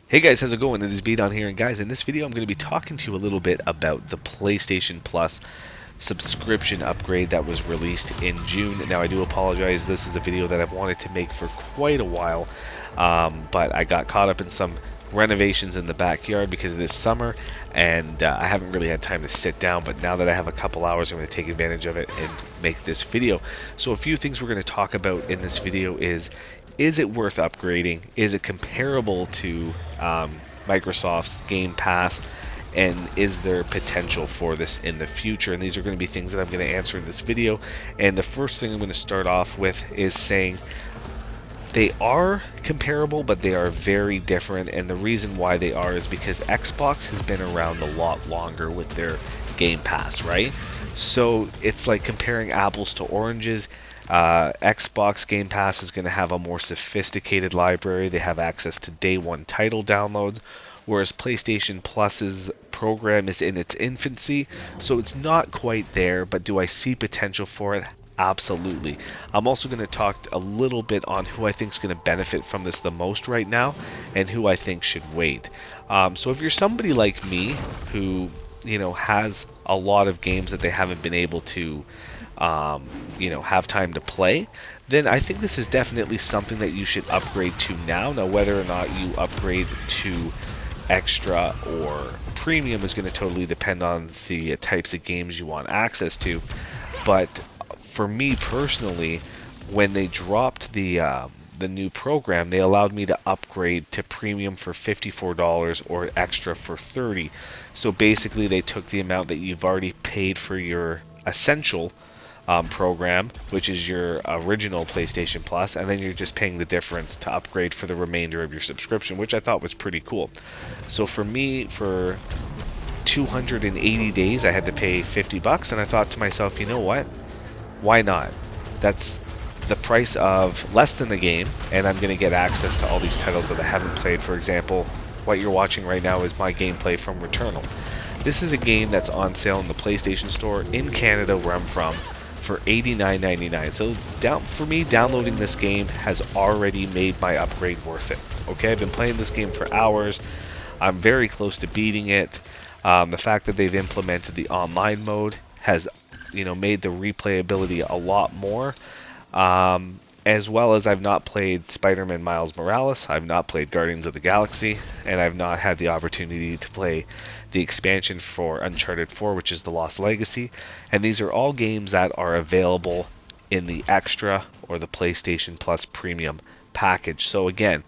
Hey guys, how's it going? It is Beat on here, and guys, in this video I'm going to be talking to you a little bit about the PlayStation Plus subscription upgrade that was released in June. Now, I do apologize, this is a video that I've wanted to make for quite a while, but I got caught up in some renovations in the backyard because of this summer, and I haven't really had time to sit down, but now that I have a couple hours, I'm going to take advantage of it and make this video. So a few things we're going to talk about in this video is it worth upgrading? Is it comparable to Microsoft's Game Pass? And is there potential for this in the future? And these are going to be things that I'm going to answer in this video. And the first thing I'm going to start off with is saying they are comparable, but they are very different. And the reason why they are is because Xbox has been around a lot longer with their Game Pass, right? So it's like comparing apples to oranges. Xbox Game Pass is going to have a more sophisticated library. They have access to day one title downloads, whereas PlayStation Plus's program is in its infancy, so it's not quite there. But do I see potential for it? Absolutely. I'm also going to talk a little bit on who I think is going to benefit from this the most right now, and who I think should wait. So if you're somebody like me who has a lot of games that they haven't been able to have time to play, then I think this is definitely something that you should upgrade to now. Now, whether or not you upgrade to extra or premium is going to totally depend on the types of games you want access to. But for me personally, when they dropped the new program, they allowed me to upgrade to premium for $54 or extra for $30. So basically, they took the amount that you've already paid for your essential program, which is your original PlayStation Plus, and then you're just paying the difference to upgrade for the remainder of your subscription, which I thought was pretty cool. So for me, for 280 days, I had to pay $50, and I thought to myself, you know what? Why not? That's the price of less than the game, and I'm going to get access to all these titles that I haven't played. For example, what you're watching right now is my gameplay from Returnal. This is a game that's on sale in the PlayStation Store in Canada, where I'm from, for $89.99. So for me, downloading this game has already made my upgrade worth it. Okay, I've been playing this game for hours. I'm very close to beating it. The fact that they've implemented the online mode has made the replayability a lot more. As well as I've not played Spider-Man Miles Morales, I've not played Guardians of the Galaxy, and I've not had the opportunity to play the expansion for Uncharted 4, which is The Lost Legacy. And these are all games that are available in the Extra or the PlayStation Plus Premium package. So again,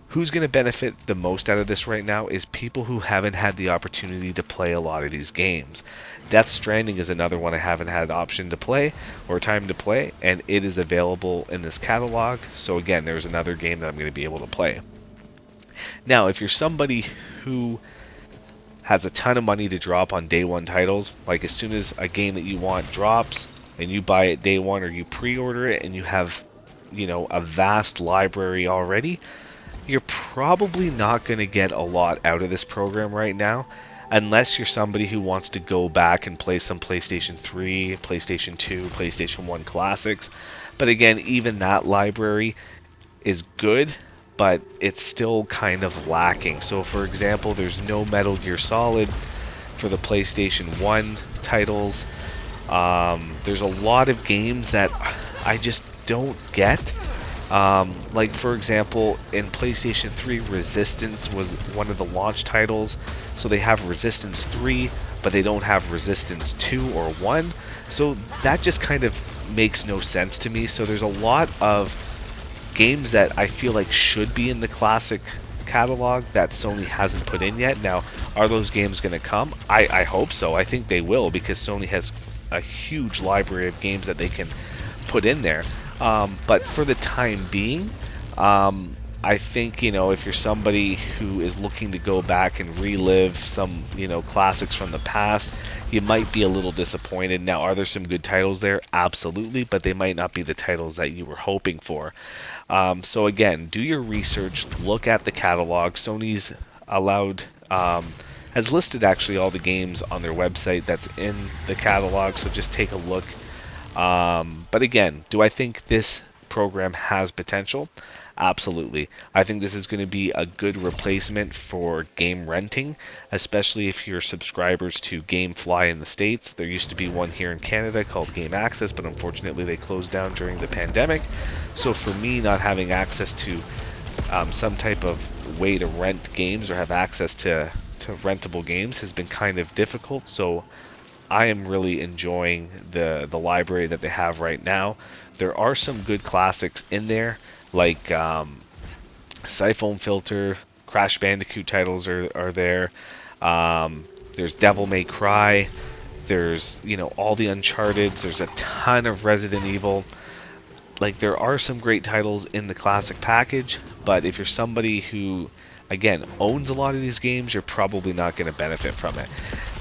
who's going to benefit the most out of this right now is people who haven't had the opportunity to play a lot of these games. Death Stranding is another one I haven't had an option to play or time to play, and it is available in this catalog. So again, there's another game that I'm going to be able to play. Now, if you're somebody who has a ton of money to drop on day one titles, like as soon as a game that you want drops and you buy it day one or you pre-order it and you have a vast library already, you're probably not going to get a lot out of this program right now, unless you're somebody who wants to go back and play some PlayStation 3, PlayStation 2, PlayStation 1 classics. But again, even that library is good, but it's still kind of lacking. So for example, there's no Metal Gear Solid for the PlayStation 1 titles. There's a lot of games that I just don't get. Like for example, in PlayStation 3, Resistance was one of the launch titles, so they have Resistance 3, but they don't have Resistance 2 or 1, so that just kind of makes no sense to me. So there's a lot of games that I feel like should be in the classic catalog that Sony hasn't put in yet. Now, are those games going to come? I hope so. I think they will, because Sony has a huge library of games that they can put in there. But for the time being, I think, if you're somebody who is looking to go back and relive some, classics from the past, you might be a little disappointed. Now, are there some good titles there? Absolutely, but they might not be the titles that you were hoping for. So again, do your research, look at the catalog. Sony's has listed actually all the games on their website that's in the catalog, so just take a look. But again, do I think this program has potential? Absolutely. I think this is going to be a good replacement for game renting, especially if you're subscribers to GameFly in the States. There used to be one here in Canada called Game Access, but unfortunately they closed down during the pandemic. So for me, not having access to some type of way to rent games or have access to rentable games has been kind of difficult. So I am really enjoying the library that they have right now. There are some good classics in there, like Siphon Filter, Crash Bandicoot titles are there. There's Devil May Cry. There's, you know, all the Uncharted's. There's a ton of Resident Evil. Like, there are some great titles in the classic package, but if you're somebody who, again, owns a lot of these games, you're probably not going to benefit from it.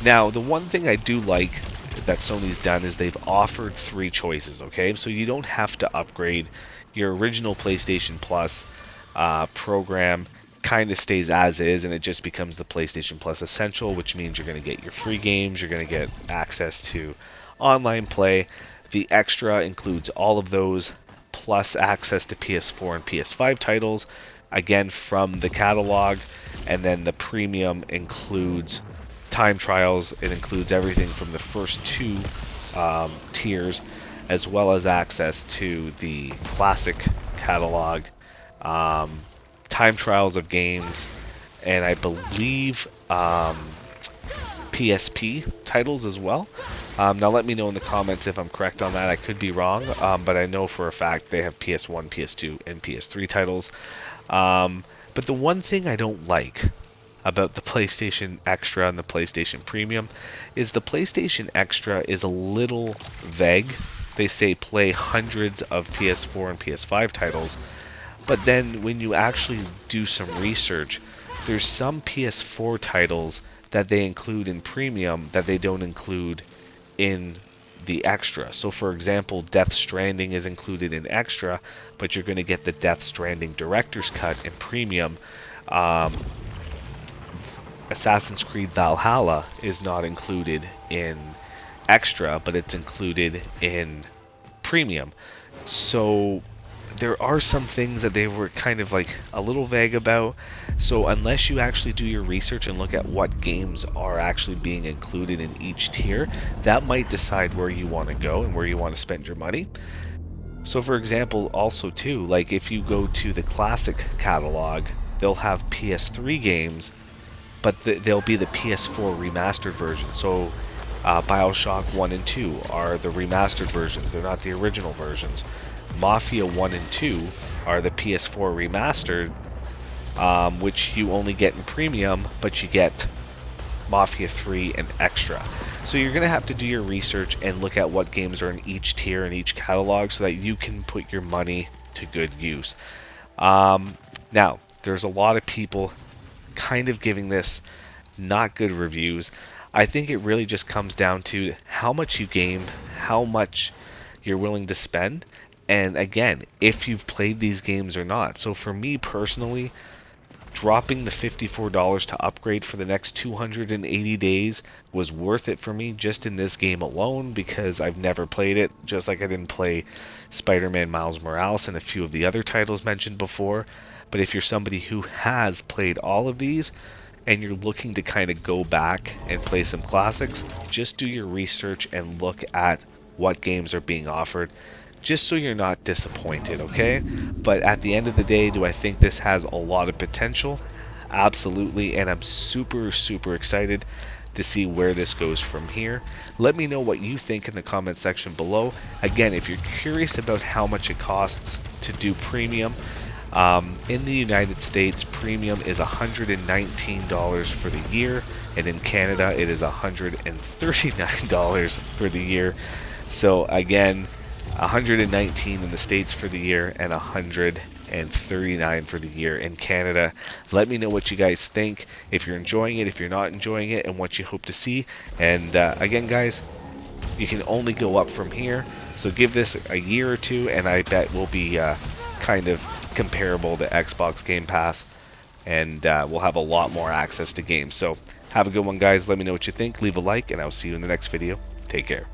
Now, the one thing I do like that Sony's done is they've offered 3 choices, okay? So you don't have to upgrade. Your original PlayStation Plus program kind of stays as is, and it just becomes the PlayStation Plus Essential, which means you're going to get your free games, you're going to get access to online play. The Extra includes all of those, plus access to PS4 and PS5 titles, again from the catalog. And then the Premium includes time trials. It includes everything from the first 2 tiers, as well as access to the classic catalog, time trials of games, and I believe PSP titles as well. Now let me know in the comments if I'm correct on that. I could be wrong, but I know for a fact they have PS1, PS2, and PS3 titles. But the one thing I don't like about the PlayStation Extra and the PlayStation Premium is the PlayStation Extra is a little vague. They say play hundreds of PS4 and PS5 titles, but then when you actually do some research, there's some PS4 titles that they include in Premium that they don't include in the Extra. So for example, Death Stranding is included in Extra, but you're going to get the Death Stranding Director's Cut in Premium. Assassin's Creed Valhalla is not included in Extra, but it's included in Premium. So there are some things that they were kind of like a little vague about. So unless you actually do your research and look at what games are actually being included in each tier, that might decide where you want to go and where you want to spend your money. So for example, also too, like if you go to the classic catalog, they'll have PS3 games, but they'll be the PS4 remastered version. So Bioshock 1 and 2 are the remastered versions. They're not the original versions. Mafia 1 and 2 are the PS4 remastered, which you only get in Premium, but you get Mafia 3 and Extra. So you're going to have to do your research and look at what games are in each tier and each catalog so that you can put your money to good use. Now, there's a lot of people kind of giving this not good reviews. I think it really just comes down to how much you game, how much you're willing to spend, and again, if you've played these games or not. So for me personally, dropping the $54 to upgrade for the next 280 days was worth it for me just in this game alone, because I've never played it, just like I didn't play Spider-Man Miles Morales and a few of the other titles mentioned before. But if you're somebody who has played all of these and you're looking to kind of go back and play some classics, just do your research and look at what games are being offered, just so you're not disappointed, okay? But at the end of the day, do I think this has a lot of potential? Absolutely, and I'm super, super excited to see where this goes from here. Let me know what you think in the comment section below. Again, if you're curious about how much it costs to do Premium, in the United States, Premium is $119 for the year, and in Canada it is $139 for the year. So again, 119 in the States for the year and 139 for the year in Canada. Let me know what you guys think, if you're enjoying it, if you're not enjoying it, and what you hope to see. And again guys, you can only go up from here, so give this a year or two and I bet we'll be kind of comparable to Xbox Game Pass, and we'll have a lot more access to games. So have a good one guys, let me know what you think, leave a like, and I'll see you in the next video. Take care.